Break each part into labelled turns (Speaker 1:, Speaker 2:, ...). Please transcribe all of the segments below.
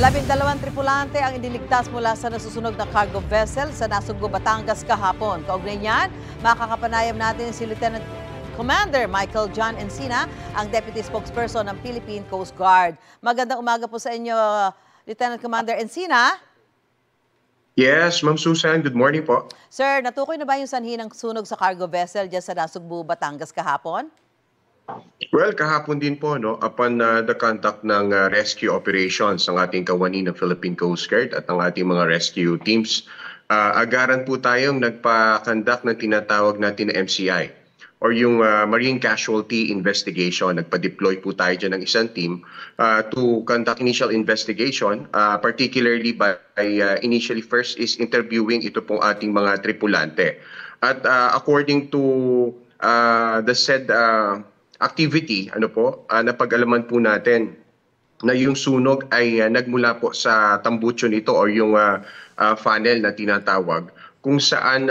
Speaker 1: 12 tripulante ang iniligtas mula sa nasusunog na cargo vessel sa Nasugbu, Batangas kahapon. Kaugnay niyan, makakapanayam natin si Lieutenant Commander Michael John Encina, ang Deputy Spokesperson ng Philippine Coast Guard. Magandang umaga po sa inyo, Lieutenant Commander Encina.
Speaker 2: Yes, Ma'am Susan. Good morning po.
Speaker 1: Sir, natukoy na ba yung sanhi ng sunog sa cargo vessel dyan sa Nasugbu, Batangas kahapon?
Speaker 2: Well, kahapon din po, no, upon the conduct ng rescue operations ng ating kawani ng Philippine Coast Guard at ang ating mga rescue teams, agaran po tayong nagpa-conduct ng tinatawag natin na MCI or yung Marine Casualty Investigation. Nagpa-deploy po tayo dyan ng isang team to conduct initial investigation, particularly by initially first is interviewing ito pong ating mga tripulante. At according to the said activity, napag-alaman po natin na yung sunog ay nagmula po sa tambucho nito o yung funnel na tinatawag, kung saan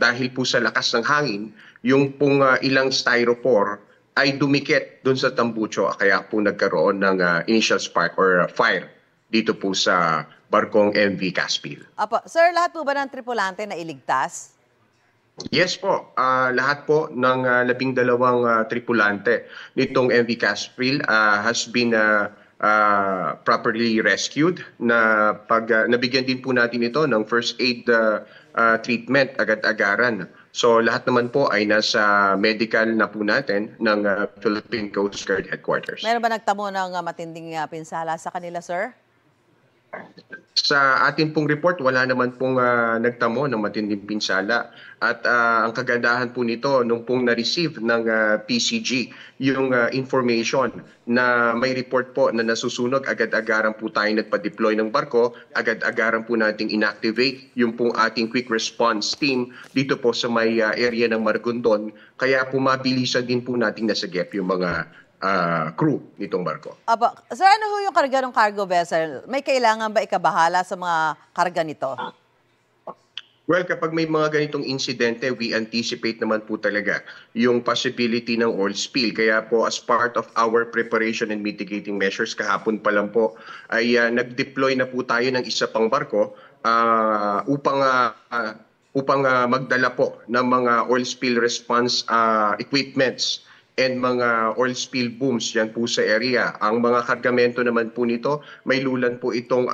Speaker 2: dahil po sa lakas ng hangin, yung pong ilang styrofoam ay dumikit doon sa tambucho, kaya po nagkaroon ng initial spark or fire dito po sa barkong MV Caspil.
Speaker 1: Apo, sir, lahat po ba ng tripulante na iligtas?
Speaker 2: Yes po, lahat po ng 12 tripulante nitong MV Caspil has been properly rescued. Nabigyan din po natin ito ng first aid treatment agad-agaran. So lahat naman po ay nasa medical na po natin ng Philippine Coast Guard Headquarters.
Speaker 1: Meron ba nagtamo ng matinding pinsala sa kanila, sir?
Speaker 2: Sa atin pong report, wala naman pong nagtamo ng matinding pinsala. At ang kagandahan po nito, nung pong na-receive ng PCG, yung information na may report po na nasusunog, agad-agaran po tayo nagpa-deploy ng barko, agad-agaran po nating inactivate yung pong ating quick response team dito po sa may area ng Maragondon. Kaya po mabilisan din po nating nasagip yung mga crew nitong barko.
Speaker 1: Apo, sir, ano ho yung karga ng cargo vessel? May kailangan ba ikabahala sa mga karga nito?
Speaker 2: Well, kapag may mga ganitong insidente, we anticipate naman po talaga yung possibility ng oil spill. Kaya po as part of our preparation and mitigating measures, kahapon pa lang po ay nag-deploy na po tayo ng isa pang barko upang magdala po ng mga oil spill response equipments and mga oil spill booms yan po sa area. Ang mga kargamento naman po nito, may lulan po itong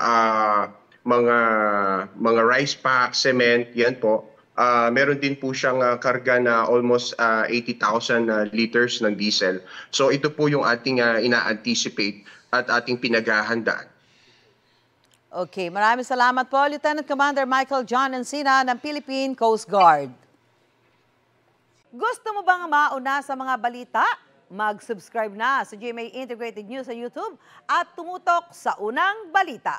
Speaker 2: mga rice pack, cement, yan po. Meron din po siyang karga na almost 80,000 liters ng diesel. So ito po yung ating ina-anticipate at ating pinaghahandaan.
Speaker 1: Okay, maraming salamat po, Lieutenant Commander Michael John Encina ng Philippine Coast Guard. Gusto mo bang mauna sa mga balita? Mag-subscribe na sa GMA Integrated News sa YouTube at tumutok sa unang balita.